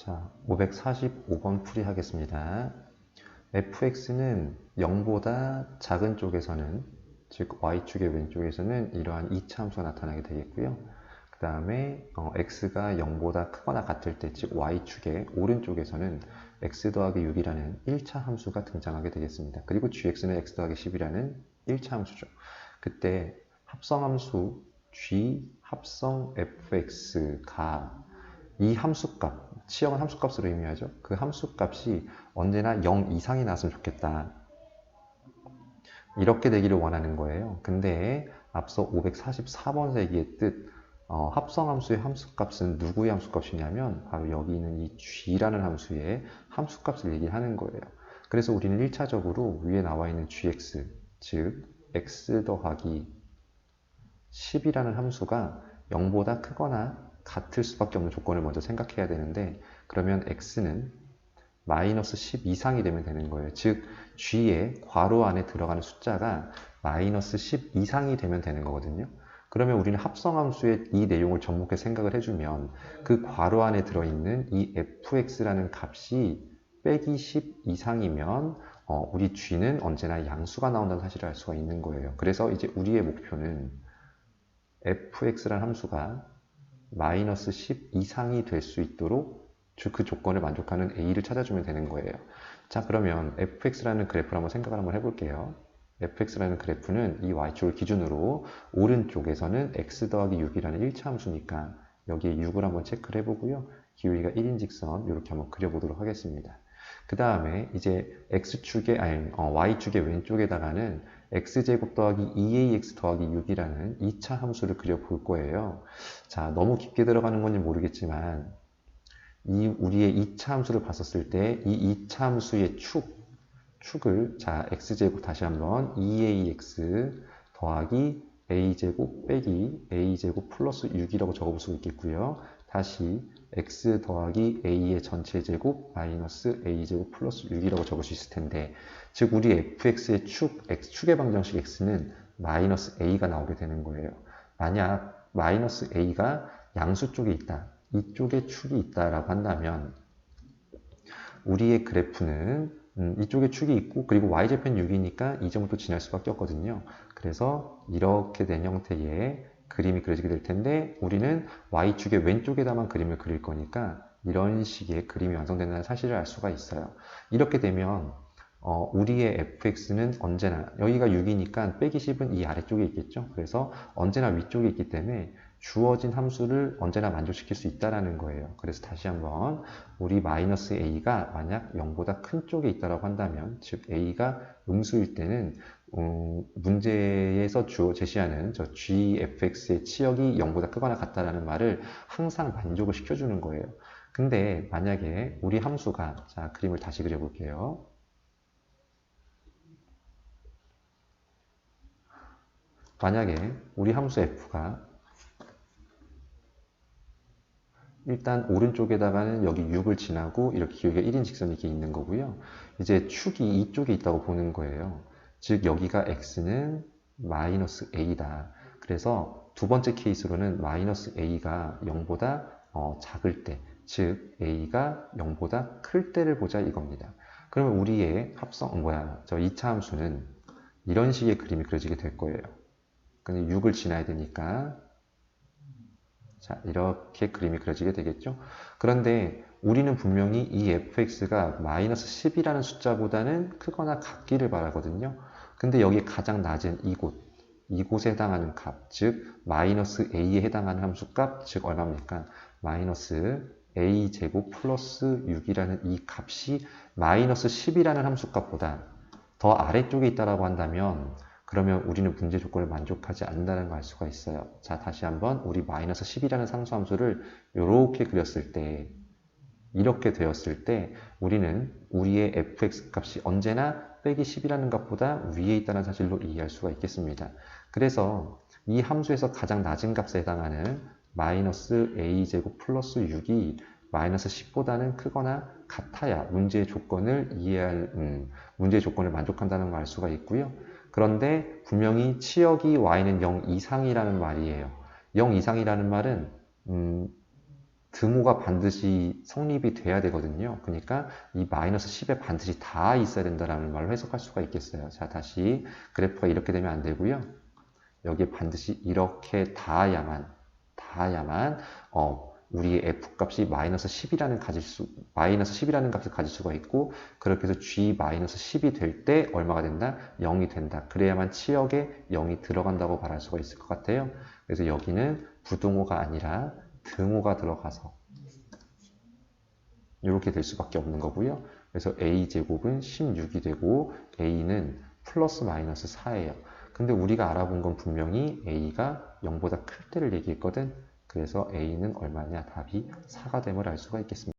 자, 545번 풀이하겠습니다. fx는 0보다 작은 쪽에서는, 즉 y축의 왼쪽에서는 이러한 2차 함수가 나타나게 되겠고요. 그 다음에 x가 0보다 크거나 같을 때, 즉 y축의 오른쪽에서는 x 더하기 6이라는 1차 함수가 등장하게 되겠습니다. 그리고 gx는 x 더하기 10이라는 1차 함수죠. 그때 합성함수 g 합성 fx가 이 함수값, 치역은 함수값으로 의미하죠. 그 함수값이 언제나 0 이상이 나왔으면 좋겠다. 이렇게 되기를 원하는 거예요. 근데 앞서 544번 세기의 뜻, 합성함수의 함수값은 누구의 함수값이냐면 바로 여기 있는 이 g라는 함수의 함수값을 얘기하는 거예요. 그래서 우리는 1차적으로 위에 나와 있는 gx, 즉 x 더하기 10이라는 함수가 0보다 크거나 같을 수밖에 없는 조건을 먼저 생각해야 되는데, 그러면 x는 마이너스 10 이상이 되면 되는 거예요. 즉 g의 괄호 안에 들어가는 숫자가 마이너스 10 이상이 되면 되는 거거든요. 그러면 우리는 합성함수의 이 내용을 접목해 생각을 해주면 그 괄호 안에 들어있는 이 fx라는 값이 빼기 10 이상이면 우리 g는 언제나 양수가 나온다는 사실을 알 수가 있는 거예요. 그래서 이제 우리의 목표는 fx라는 함수가 마이너스 10 이상이 될 수 있도록 그 조건을 만족하는 a를 찾아주면 되는 거예요. 자, 그러면 fx라는 그래프를 한번 생각을 한번 해볼게요. fx라는 그래프는 이 y축을 기준으로 오른쪽에서는 x 더하기 6이라는 1차 함수니까 여기에 6을 한번 체크를 해보고요. 기울기가 1인직선 이렇게 한번 그려보도록 하겠습니다. 그 다음에 이제 y축의 왼쪽에다가는 x제곱 더하기 2ax 더하기 6이라는 2차 함수를 그려볼 거예요. 자, 너무 깊게 들어가는 건지 모르겠지만 우리의 2차 함수를 봤었을 때 이 2차 함수의 축을 자 x제곱 다시 한번 2ax 더하기 a제곱 빼기 a제곱 플러스 6이라고 적어볼 수 있겠고요. 다시 x 더하기 a의 전체 제곱 마이너스 a제곱 플러스 6이라고 적을 수 있을 텐데, 즉 우리 fx의 축의 방정식 x는 마이너스 a가 나오게 되는 거예요. 만약 마이너스 a가 양수 쪽에 있다, 이쪽에 축이 있다라고 한다면 우리의 그래프는 이쪽에 축이 있고 그리고 y좌표는 6이니까 이 점을 또 지날 수밖에 없거든요. 그래서 이렇게 된 형태의 그림이 그려지게 될 텐데, 우리는 y축의 왼쪽에다만 그림을 그릴 거니까 이런 식의 그림이 완성된다는 사실을 알 수가 있어요. 이렇게 되면 우리의 fx는 언제나 여기가 6이니까 빼기 10은 이 아래쪽에 있겠죠. 그래서 언제나 위쪽에 있기 때문에 주어진 함수를 언제나 만족시킬 수 있다는 거예요. 그래서 다시 한번 우리 마이너스 a가 만약 0보다 큰 쪽에 있다고 한다면, 즉 a가 음수일 때는 문제에서 제시하는 저 gfx의 치역이 0보다 크거나 같다라는 말을 항상 만족을 시켜주는 거예요. 근데 만약에 우리 함수가, 자 그림을 다시 그려볼게요. 만약에 우리 함수 f가 일단 오른쪽에다가는 여기 6을 지나고 이렇게 기울기가 1인 직선이 이렇게 있는 거고요. 이제 축이 이쪽에 있다고 보는 거예요. 즉 여기가 x는 마이너스 a다. 그래서 두 번째 케이스로는 마이너스 a가 0보다 작을 때, 즉 a가 0보다 클 때를 보자 이겁니다. 그러면 우리의 저 2차 함수는 이런 식의 그림이 그려지게 될 거예요. 근데 6을 지나야 되니까 자, 이렇게 그림이 그려지게 되겠죠. 그런데 우리는 분명히 이 fx가 마이너스 10이라는 숫자보다는 크거나 같기를 바라거든요. 근데 여기 가장 낮은 이곳에 해당하는 값, 즉 마이너스 a에 해당하는 함수값, 즉 얼마입니까? 마이너스 a제곱 플러스 6이라는 이 값이 마이너스 10이라는 함수값보다 더 아래쪽에 있다고 한다면, 그러면 우리는 문제 조건을 만족하지 않는다는 걸 알 수가 있어요. 자, 다시 한번 우리 마이너스 10이라는 상수함수를 이렇게 그렸을 때, 이렇게 되었을 때 우리는 우리의 fx 값이 언제나 빼기 10이라는 값보다 위에 있다는 사실로 이해할 수가 있겠습니다. 그래서 이 함수에서 가장 낮은 값에 해당하는 마이너스 a제곱 플러스 6이 마이너스 10보다는 크거나 같아야 문제의 조건을 문제의 조건을 만족한다는 걸 알 수가 있고요. 그런데 분명히 치역이 y는 0 이상이라는 말이에요. 0 이상이라는 말은 등호가 반드시 성립이 돼야 되거든요. 그러니까 이 마이너스 10에 반드시 다 있어야 된다는 말로 해석할 수가 있겠어요. 자, 다시 그래프가 이렇게 되면 안 되고요. 여기에 반드시 이렇게 닿아야만 우리의 f 값이 마이너스 10이라는 값을 가질 수가 있고, 그렇게 해서 g 마이너스 10이 될 때 얼마가 된다? 0이 된다. 그래야만 치역에 0이 들어간다고 말할 수가 있을 것 같아요. 그래서 여기는 부등호가 아니라 등호가 들어가서 이렇게 될 수밖에 없는 거고요. 그래서 a제곱은 16이 되고 a는 플러스 마이너스 4예요. 근데 우리가 알아본 건 분명히 a가 0보다 클 때를 얘기했거든. 그래서 a는 얼마냐? 답이 4가 됨을 알 수가 있겠습니다.